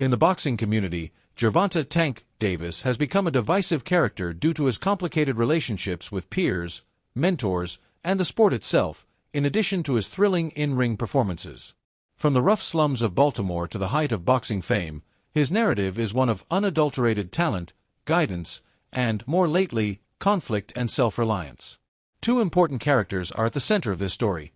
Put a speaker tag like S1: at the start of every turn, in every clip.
S1: In the boxing community, Gervonta "Tank" Davis has become a divisive character due to his complicated relationships with peers, mentors, and the sport itself, in addition to his thrilling in-ring performances. From the rough slums of Baltimore to the height of boxing fame, his narrative is one of unadulterated talent, guidance, and, more lately, conflict and self-reliance. Two important characters are at the center of this story.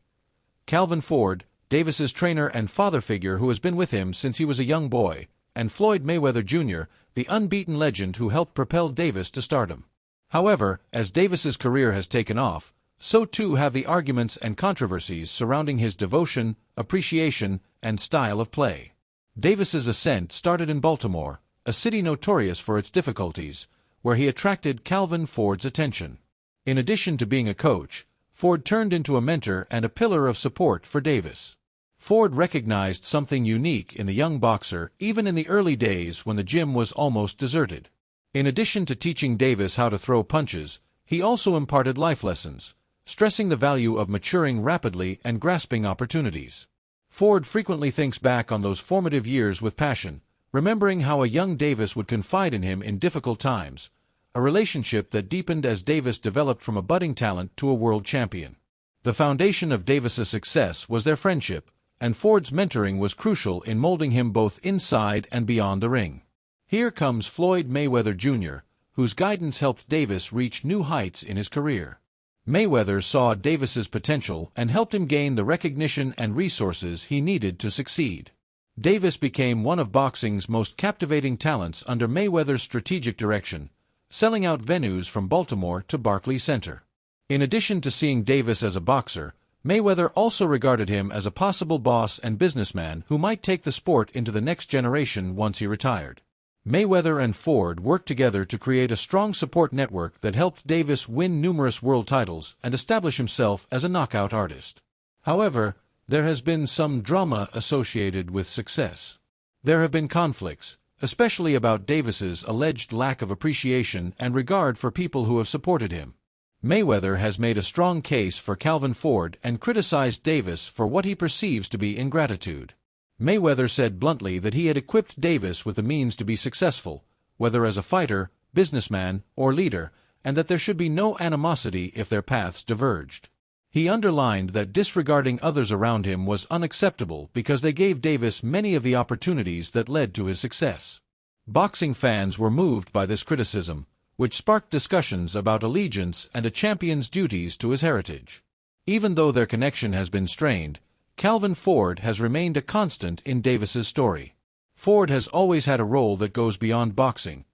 S1: Calvin Ford, Davis's trainer and father figure who has been with him since he was a young boy, and Floyd Mayweather Jr., the unbeaten legend who helped propel Davis to stardom. However, as Davis's career has taken off, so too have the arguments and controversies surrounding his devotion, appreciation, and style of play. Davis's ascent started in Baltimore, a city notorious for its difficulties, where he attracted Calvin Ford's attention. In addition to being a coach, Ford turned into a mentor and a pillar of support for Davis. Ford recognized something unique in the young boxer even in the early days when the gym was almost deserted. In addition to teaching Davis how to throw punches, he also imparted life lessons, stressing the value of maturing rapidly and grasping opportunities. Ford frequently thinks back on those formative years with passion, remembering how a young Davis would confide in him in difficult times, a relationship that deepened as Davis developed from a budding talent to a world champion. The foundation of Davis's success was their friendship, and Ford's mentoring was crucial in molding him both inside and beyond the ring. Here comes Floyd Mayweather Jr., whose guidance helped Davis reach new heights in his career. Mayweather saw Davis's potential and helped him gain the recognition and resources he needed to succeed. Davis became one of boxing's most captivating talents under Mayweather's strategic direction, selling out venues from Baltimore to Barclays Center. In addition to seeing Davis as a boxer, Mayweather also regarded him as a possible boss and businessman who might take the sport into the next generation once he retired. Mayweather and Ford worked together to create a strong support network that helped Davis win numerous world titles and establish himself as a knockout artist. However, there has been some drama associated with success. There have been conflicts, especially about Davis's alleged lack of appreciation and regard for people who have supported him. Mayweather has made a strong case for Calvin Ford and criticized Davis for what he perceives to be ingratitude. Mayweather said bluntly that he had equipped Davis with the means to be successful, whether as a fighter, businessman, or leader, and that there should be no animosity if their paths diverged. He underlined that disregarding others around him was unacceptable because they gave Davis many of the opportunities that led to his success. Boxing fans were moved by this criticism, which sparked discussions about allegiance and a champion's duties to his heritage. Even though their connection has been strained, Calvin Ford has remained a constant in Davis's story. Ford has always had a role that goes beyond boxing.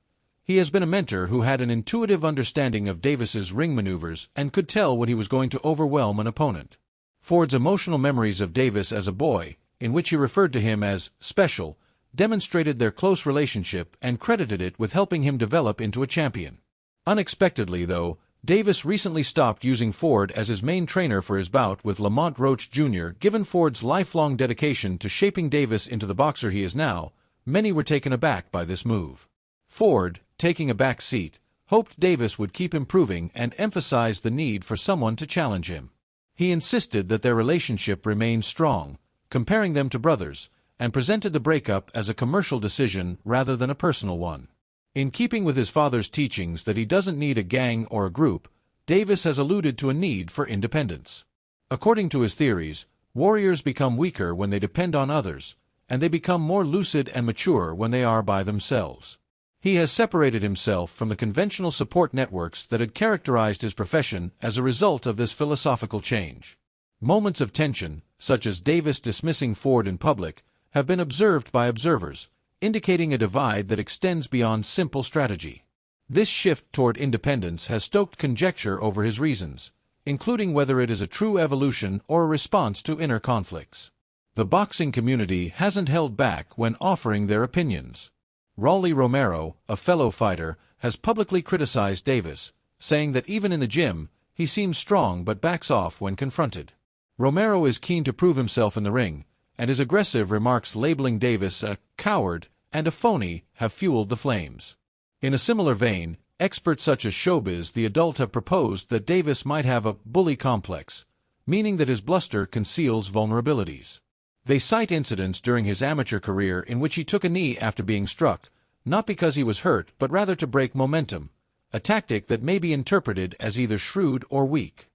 S1: He has been a mentor who had an intuitive understanding of Davis's ring maneuvers and could tell when he was going to overwhelm an opponent. Ford's emotional memories of Davis as a boy, in which he referred to him as special, demonstrated their close relationship and credited it with helping him develop into a champion. Unexpectedly, though, Davis recently stopped using Ford as his main trainer for his bout with Lamont Roach Jr. Given Ford's lifelong dedication to shaping Davis into the boxer he is now, many were taken aback by this move. Ford, taking a back seat, hoped Davis would keep improving and emphasized the need for someone to challenge him. He insisted that their relationship remained strong, comparing them to brothers, and presented the breakup as a commercial decision rather than a personal one. In keeping with his father's teachings that he doesn't need a gang or a group, Davis has alluded to a need for independence. According to his theories, warriors become weaker when they depend on others, and they become more lucid and mature when they are by themselves. He has separated himself from the conventional support networks that had characterized his profession as a result of this philosophical change. Moments of tension, such as Davis dismissing Ford in public, have been observed by observers, indicating a divide that extends beyond simple strategy. This shift toward independence has stoked conjecture over his reasons, including whether it is a true evolution or a response to inner conflicts. The boxing community hasn't held back when offering their opinions. Rolly Romero, a fellow fighter, has publicly criticized Davis, saying that even in the gym, he seems strong but backs off when confronted. Romero is keen to prove himself in the ring, and his aggressive remarks labeling Davis a coward and a phony have fueled the flames. In a similar vein, experts such as Showbiz the Adult have proposed that Davis might have a bully complex, meaning that his bluster conceals vulnerabilities. They cite incidents during his amateur career in which he took a knee after being struck, not because he was hurt but rather to break momentum, a tactic that may be interpreted as either shrewd or weak.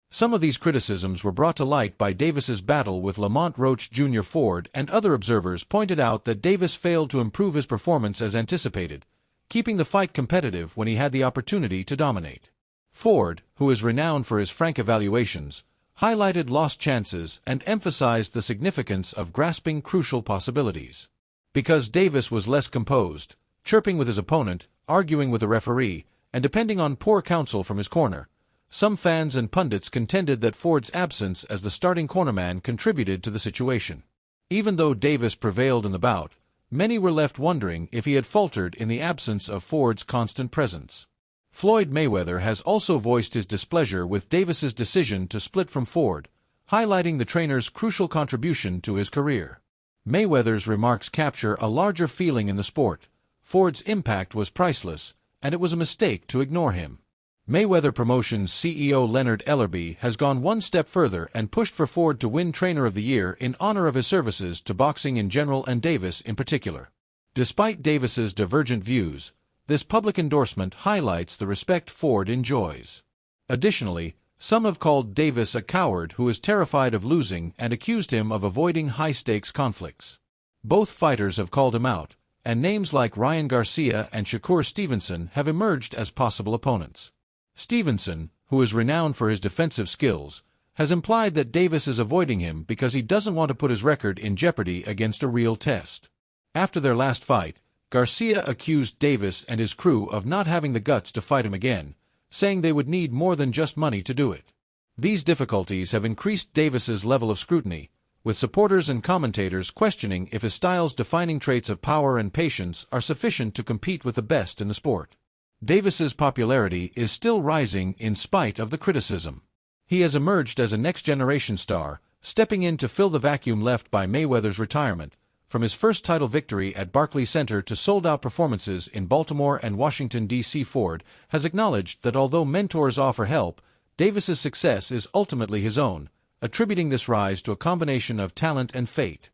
S1: Some of these criticisms were brought to light by Davis's battle with Lamont Roach Jr. Ford, and other observers pointed out that Davis failed to improve his performance as anticipated, keeping the fight competitive when he had the opportunity to dominate. Ford, who is renowned for his frank evaluations, highlighted lost chances and emphasized the significance of grasping crucial possibilities. Because Davis was less composed, chirping with his opponent, arguing with the referee, and depending on poor counsel from his corner, some fans and pundits contended that Ford's absence as the starting cornerman contributed to the situation. Even though Davis prevailed in the bout, many were left wondering if he had faltered in the absence of Ford's constant presence. Floyd Mayweather has also voiced his displeasure with Davis's decision to split from Ford, highlighting the trainer's crucial contribution to his career. Mayweather's remarks capture a larger feeling in the sport. Ford's impact was priceless, and it was a mistake to ignore him. Mayweather Promotions CEO Leonard Ellerbe has gone one step further and pushed for Ford to win Trainer of the Year in honor of his services to boxing in general and Davis in particular. Despite Davis's divergent views, this public endorsement highlights the respect Ford enjoys. Additionally, some have called Davis a coward who is terrified of losing and accused him of avoiding high-stakes conflicts. Both fighters have called him out, and names like Ryan Garcia and Shakur Stevenson have emerged as possible opponents. Stevenson, who is renowned for his defensive skills, has implied that Davis is avoiding him because he doesn't want to put his record in jeopardy against a real test. After their last fight, Garcia accused Davis and his crew of not having the guts to fight him again, saying they would need more than just money to do it. These difficulties have increased Davis's level of scrutiny, with supporters and commentators questioning if his style's defining traits of power and patience are sufficient to compete with the best in the sport. Davis's popularity is still rising in spite of the criticism. He has emerged as a next-generation star, stepping in to fill the vacuum left by Mayweather's retirement. From his first title victory at Barclays Center to sold-out performances in Baltimore and Washington, D.C., Ford has acknowledged that although mentors offer help, Davis's success is ultimately his own, attributing this rise to a combination of talent and fate.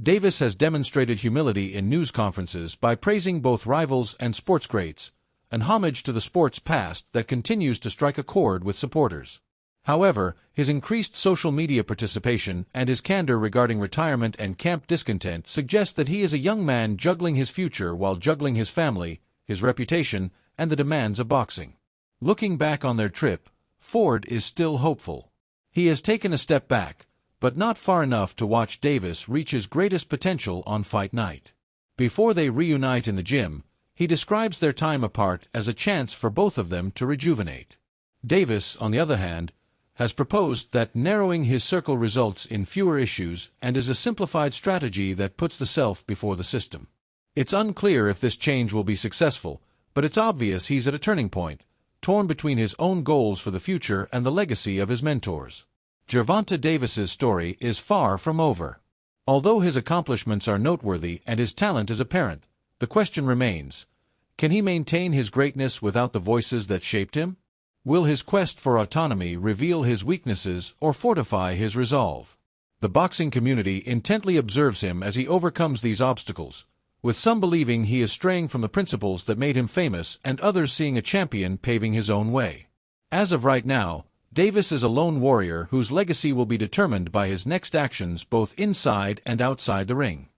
S1: Davis has demonstrated humility in news conferences by praising both rivals and sports greats, an homage to the sport's past that continues to strike a chord with supporters. However, his increased social media participation and his candor regarding retirement and camp discontent suggest that he is a young man juggling his future while juggling his family, his reputation, and the demands of boxing. Looking back on their trip, Ford is still hopeful. He has taken a step back, but not far enough to watch Davis reach his greatest potential on fight night. Before they reunite in the gym, he describes their time apart as a chance for both of them to rejuvenate. Davis, on the other hand, has proposed that narrowing his circle results in fewer issues and is a simplified strategy that puts the self before the system. It's unclear if this change will be successful, but it's obvious he's at a turning point, torn between his own goals for the future and the legacy of his mentors. Gervonta Davis's story is far from over. Although his accomplishments are noteworthy and his talent is apparent, the question remains: can he maintain his greatness without the voices that shaped him? Will his quest for autonomy reveal his weaknesses or fortify his resolve? The boxing community intently observes him as he overcomes these obstacles, with some believing he is straying from the principles that made him famous and others seeing a champion paving his own way. As of right now, Davis is a lone warrior whose legacy will be determined by his next actions both inside and outside the ring.